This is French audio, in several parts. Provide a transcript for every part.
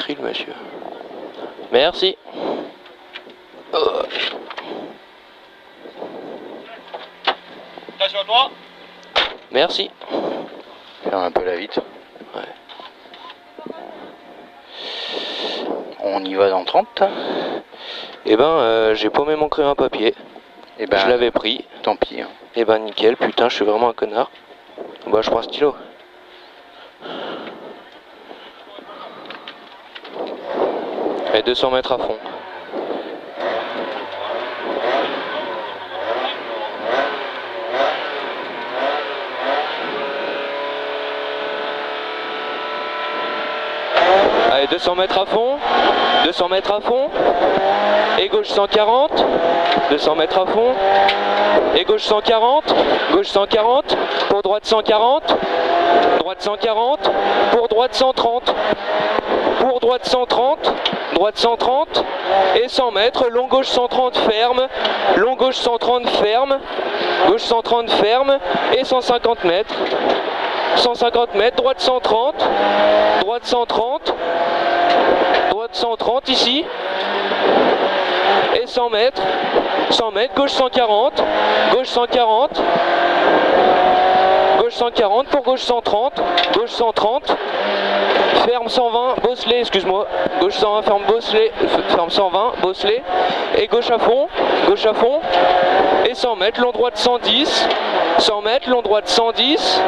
écrit le monsieur. Merci. Attention à toi. Merci. Faire un peu la vite. Ouais. On y va dans 30. Eh ben, j'ai paumé mon crayon à papier. Et ben, Je l'avais pris. Tant pis. Hein. Eh ben, nickel. Putain, je suis vraiment un connard. Bah, je prends un stylo. Et 200 mètres à fond. Allez, 200 mètres à fond. 200 mètres à fond. Et gauche 140. 200 mètres à fond. Et gauche 140. Gauche 140. Pour droite 140. Droite 140. Pour droite 130. Pour droite 130. Droite 130. Et 100 mètres. Long gauche 130 ferme. Long gauche 130 ferme. Gauche 130 ferme. Et 150 mètres. 150 mètres. Droite 130. Droite 130. Droite 130 ici. Et 100 mètres. 100 mètres. Gauche 140. Gauche 140. Gauche 140 pour gauche 130. Gauche 130. Ferme 120. Bosselet, excuse-moi. Gauche 120, ferme Bosselet. Ferme 120. Bosselet. Et gauche à fond. Gauche à fond. Et 100 mètres. Long droite 110. 100 mètres. Long droite 110.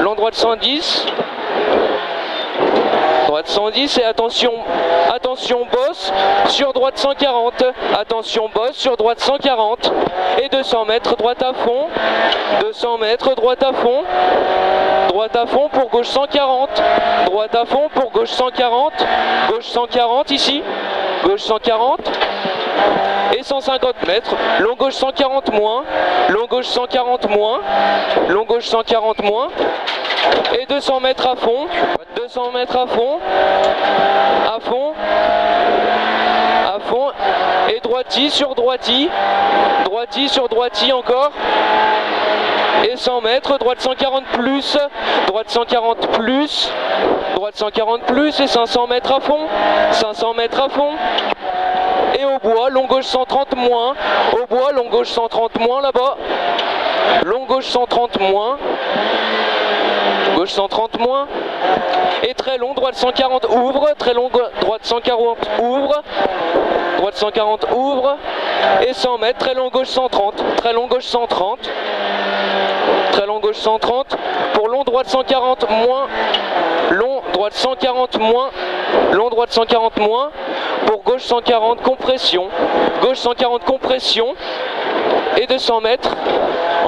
Long droite 110. Droite 110 et attention, attention bosse sur droite 140, attention bosse sur droite 140 et 200 mètres droite à fond, 200 mètres droite à fond pour gauche 140, droite à fond pour gauche 140, gauche 140 ici, gauche 140 et 150 mètres, long gauche 140 moins, long gauche 140 moins, long gauche 140 moins et 200 mètres à fond, 200 mètres à fond, à fond, et droiti sur droiti sur droiti encore, et 100 mètres, droite 140 plus, droite 140 plus, droite 140 plus, et 500 mètres à fond, 500 mètres à fond, et au bois, long gauche 130 moins, au bois, long gauche 130 moins là-bas, long gauche 130 moins, gauche 130 moins, et très long, droite 140 ouvre, très long, droite 140 ouvre, droite 140 ouvre, et 100 mètres, très long gauche 130, très long gauche 130, très long gauche 130, pour long droite 140 moins, long droite 140 moins, long droite 140 moins, pour gauche 140 compression, gauche 140 compression, et 200 mètres,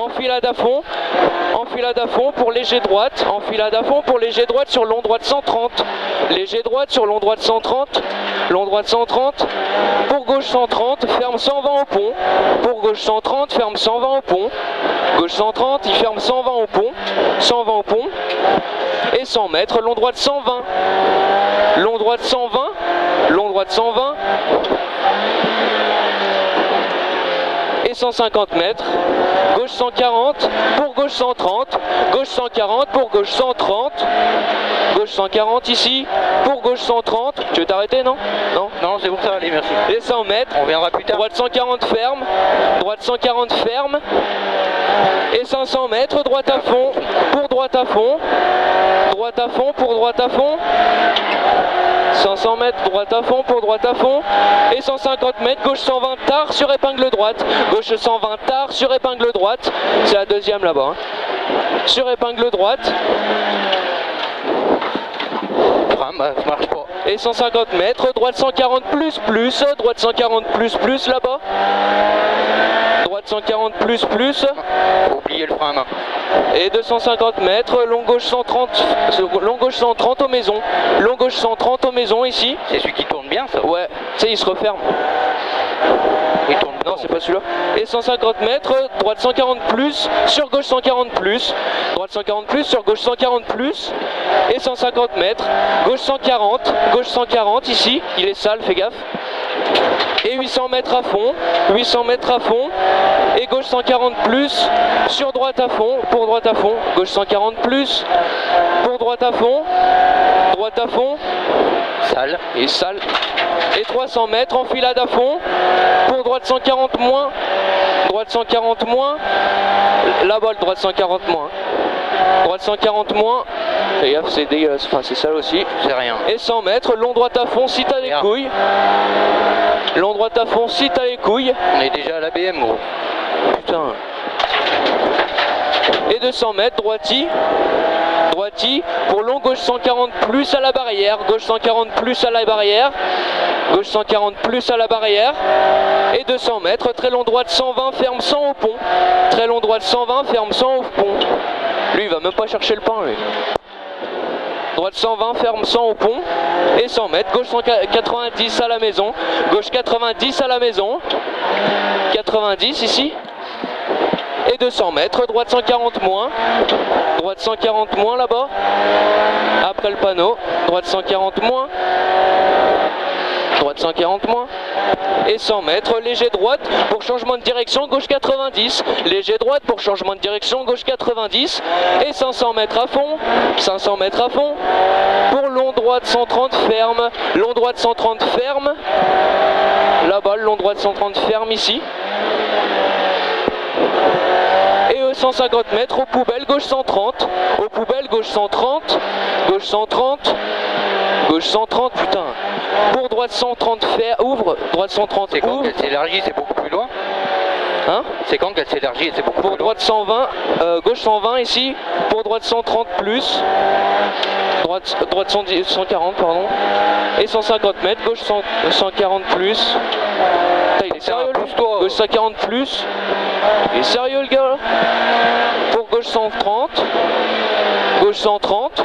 enfilade à fond pour léger droite, enfilade à fond pour léger droite sur long droite 130, léger droite sur long droite 130, long droite 130, pour gauche 130, ferme 120 au pont, pour gauche 130, ferme 120 au pont, gauche 130, il ferme 120 au pont, 120 au pont, et 100 mètres, long droite 120, long droite 120, long droite 120, et 150 mètres, gauche 140 pour gauche 130, gauche 140 pour gauche 130, gauche 140 ici, pour gauche 130, tu veux t'arrêter non? Non, Non, c'est bon, ça va aller, merci. et 100 mètres, On viendra plus tard. droite 140 ferme, droite 140 ferme, et 500 mètres, droite à fond, pour droite à fond, droite à fond pour droite à fond, 500 mètres, droite à fond pour droite à fond, et 150 mètres, gauche 120 tard sur épingle droite, gauche 120 tard sur épingle droite, c'est la deuxième là-bas, hein. Sur épingle droite, Bah, ça marche pas. et 150 mètres, droite 140 plus, droite 140 plus là-bas, droite 140 plus, Faut oublier le frein à main. et 250 mètres, long gauche 130 aux maisons, long gauche 130 aux maisons ici, C'est celui qui tourne bien, ça. ouais, tu sais il se referme, Il tourne non c'est pas celui-là, et 150 mètres, droite 140 plus, sur gauche 140 plus, droite 140 plus, sur gauche 140 plus, et 150 mètres, gauche 140 ici, il est sale, fais gaffe, et 800 mètres à fond, et gauche 140 plus, sur droite à fond, pour droite à fond, gauche 140 plus, pour droite à fond, Sale. Et sale. Et 300 mètres, enfilade à fond. Pour droite 140 moins. Droite 140 moins. Là-bas, le droite 140 moins. Droite 140 moins. Fais gaffe, c'est dégueulasse. Enfin, c'est sale aussi. C'est rien. Et 100 mètres, long droite à fond si t'as les couilles. Long droite à fond si t'as les couilles. On est déjà à la BM, gros. Putain. Et 200 mètres, droiti. Droiti. Pour long, gauche 140 plus à la barrière. Gauche 140 plus à la barrière. Gauche 140 plus à la barrière. Et 200 mètres, très long droite 120, ferme 100 au pont. Très long droite 120, ferme 100 au pont. Lui, il va même pas chercher le pain, lui. Droite 120, ferme 100 au pont. Et 100 mètres, gauche 190 à la maison. Gauche 90 à la maison. 90 ici. Et 200 mètres, droite 140 moins. Droite 140 moins là-bas. Après le panneau. Droite 140 moins. Droite 140 moins. Et 100 mètres, léger droite pour changement de direction, gauche 90. Léger droite pour changement de direction, gauche 90. Et 500 mètres à fond. 500 mètres à fond. Pour long droite 130 ferme. Long droite 130 ferme. Là-bas, le long droite 130 ferme ici. Et 150 mètres aux poubelles, gauche 130. Aux poubelles, gauche 130. Gauche 130. Gauche 130, putain. Pour droite 130, ouvre. Droite 130, c'est quand ouvre. qu'elle s'élargit, c'est beaucoup plus loin. Hein? C'est quand qu'elle s'élargit et c'est beaucoup pour plus loin. Droite 120, gauche 120 ici. Pour droite 130 plus. Droite 140, pardon. Et 150 mètres, gauche 140 plus. Putain, il est sérieux, lui. Gauche 140 plus. Il est sérieux, le gars, là. Pour gauche 130. Gauche 130.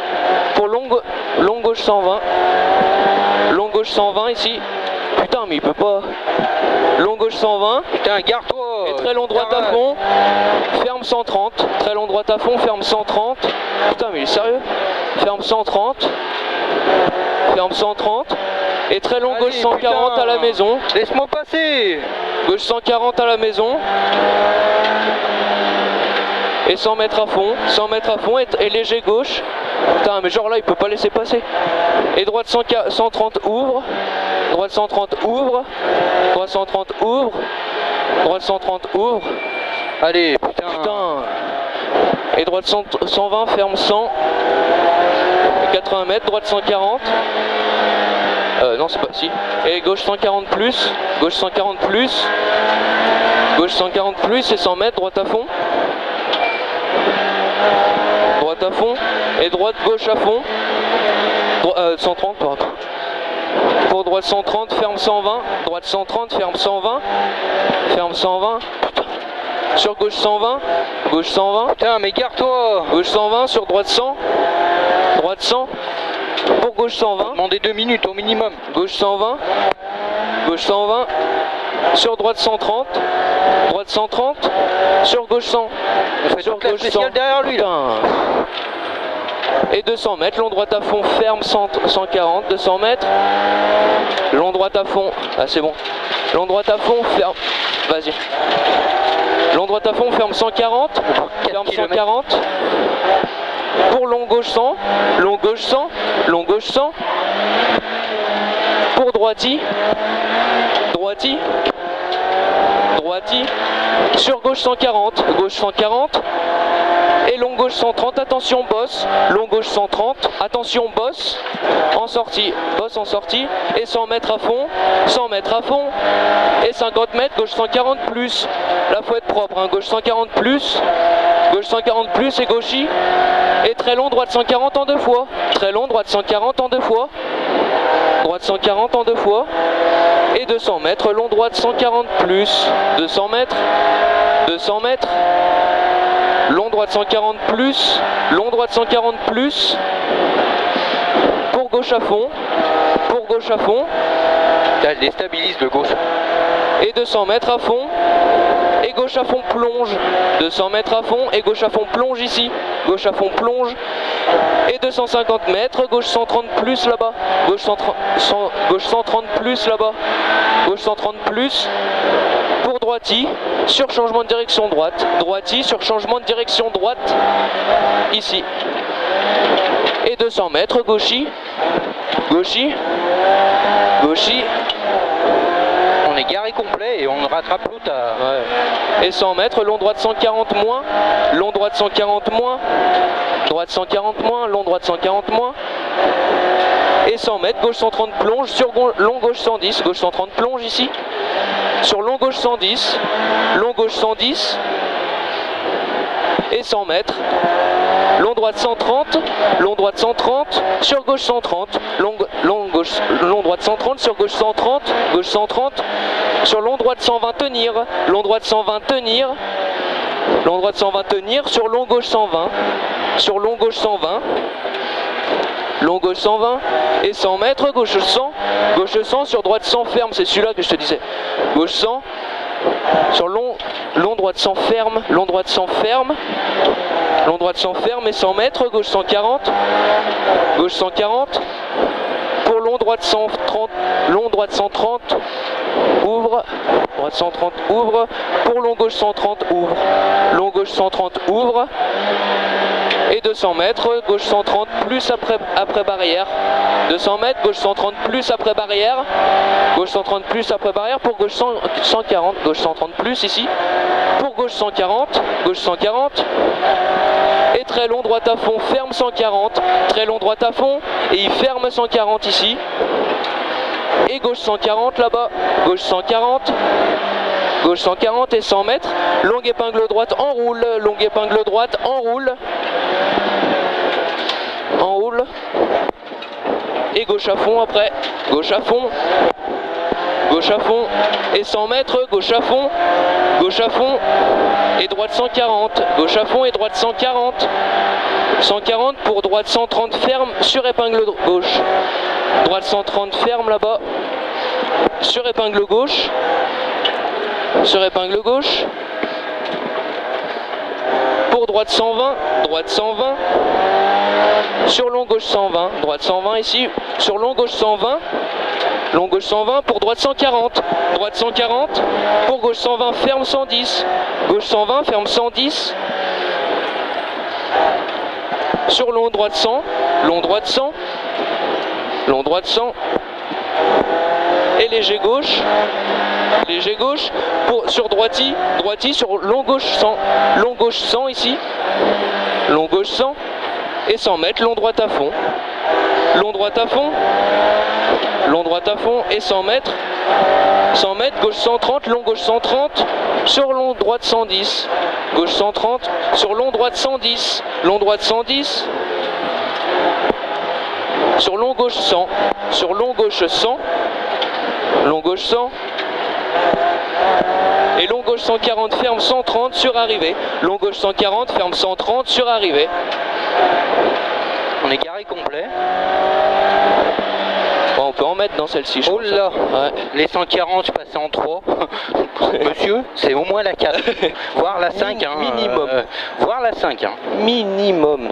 Pour long gauche 120. Long gauche 120 ici. Putain, mais il peut pas. Long gauche 120. Putain, garde-toi. Et très long droite à fond. Ferme 130. Très long droite à fond, ferme 130. Putain, mais il est sérieux. Ferme 130. Ferme 130. Et très long. Allez, gauche 140 putain, à la maison. Laisse-moi passer. Gauche 140 à la maison. Et 100 mètres à fond. 100 mètres à fond et léger gauche. Putain, mais genre là, il peut pas laisser passer. Et droite 130 ouvre. Droite 130 ouvre. Droite 130 ouvre. Droite 130 ouvre. Allez, putain. Et droite 120, ferme 100. 80 mètres, droite 140. Non, c'est pas si. Et gauche 140 plus. Gauche 140 plus. Gauche 140 plus et 100 mètres, droite à fond. Droite à fond. Et droite gauche à fond. 130, pardon. Pour droite 130, ferme 120. Droite 130, ferme 120. Ferme 120. Putain. Sur gauche 120. Gauche 120. Putain, mais garde-toi. Gauche 120, sur droite 100. Droite 100. Pour gauche 120. Demandez 2 minutes au minimum. Gauche 120. Gauche 120. Sur droite 130. Droite 130. Sur gauche 100. On fait sur gauche 100. Derrière lui, là. Et 200 mètres, long droite à fond, ferme 140, 200 mètres. Long droite à fond, ah c'est bon. Long droite à fond, ferme, vas-y. Long droite à fond, ferme 140, ferme 140. Pour long gauche 100, long gauche 100, long gauche 100. Pour droiti, droiti, droiti. Sur gauche 140, gauche 140. Et long gauche 130, attention bosse, long gauche 130, attention bosse, en sortie, bosse en sortie, et 100 mètres à fond, 100 mètres à fond, et 50 mètres, gauche 140 plus, là faut être propre, hein, gauche 140 plus et gauchis, et très long, droite 140 en 2 fois, très long, droite 140 en 2 fois, droite 140 en 2 fois, et 200 mètres, long droite 140 plus, 200 mètres, 200 mètres, long droite 140 plus, long droite 140 plus, pour gauche à fond, Elle déstabilise le gauche. Et 200 mètres à fond, et gauche à fond plonge, 200 mètres à fond, et gauche à fond plonge ici, gauche à fond plonge, et 250 mètres, gauche 130 plus là-bas, gauche 130 plus là-bas, gauche 130 plus, pour droiti, sur changement de direction droite, droiti sur changement de direction droite, ici. Et 200 mètres, gauchis, Gauchy. Gauchy. On est garé complet et on rattrape l'autre à... Ouais. Et 100 mètres, long droite 140 moins. Long droite 140 moins. Droite 140 moins. Long droite 140 moins. Et 100 mètres, gauche 130 plonge. Sur long gauche 110. Gauche 130 plonge ici. Sur long gauche 110. Long gauche 110. Et 100 mètres. Long droite 130, long droite 130, sur gauche 130, long droite 130, sur gauche 130, gauche 130, sur long droite 120 tenir, long droite 120 tenir, long droite 120 tenir, sur long gauche 120, sur long gauche 120, long gauche 120, et 100 mètres, gauche 100 sur droite 100 ferme, c'est celui-là que je te disais, gauche 100, sur long droite 100 ferme, long droite 100 ferme, long droite 100 ferme et 100 mètres, gauche 140, gauche 140, pour long droite 130, long droite 130, ouvre, droite 130, ouvre, pour long gauche 130, ouvre, long gauche 130, ouvre, et 200 mètres, gauche 130 plus après barrière, 200 mètres, gauche 130 plus après barrière, gauche 130 plus après barrière, pour gauche 140, gauche 130 plus ici, pour gauche 140, et très long droite à fond, ferme 140, très long droite à fond, et il ferme 140 ici, et gauche 140 là-bas, gauche 140, gauche 140 et 100 mètres, longue épingle droite, enroule, longue épingle droite, enroule, et gauche à fond après, gauche à fond, et 100 mètres, gauche à fond, et droite 140, gauche à fond et droite 140, 140 pour droite 130 ferme sur épingle gauche, droite 130 ferme là-bas, sur épingle gauche, pour droite 120, sur long gauche 120, droite 120 ici, sur long gauche 120, pour droite 140, pour gauche 120 ferme 110, gauche 120 ferme 110, sur long droite 100, et léger gauche, sur droiti, sur long gauche 100 ici, long gauche 100, et 100 mètres, long droite à fond, et 100 mètres, gauche 130, long gauche 130, sur long droite 110, gauche 130, sur long droite 110, sur long gauche 100, et long gauche 140 ferme 130 sur arrivée, long gauche 140 ferme 130 sur arrivée. On est carré complet. Bon, on peut en mettre dans celle-ci, je pense. Oh là, ouais. Les 140 je passais en 3. Monsieur, c'est au moins la 4. Voire la 5. Minimum. Voire la 5. Minimum.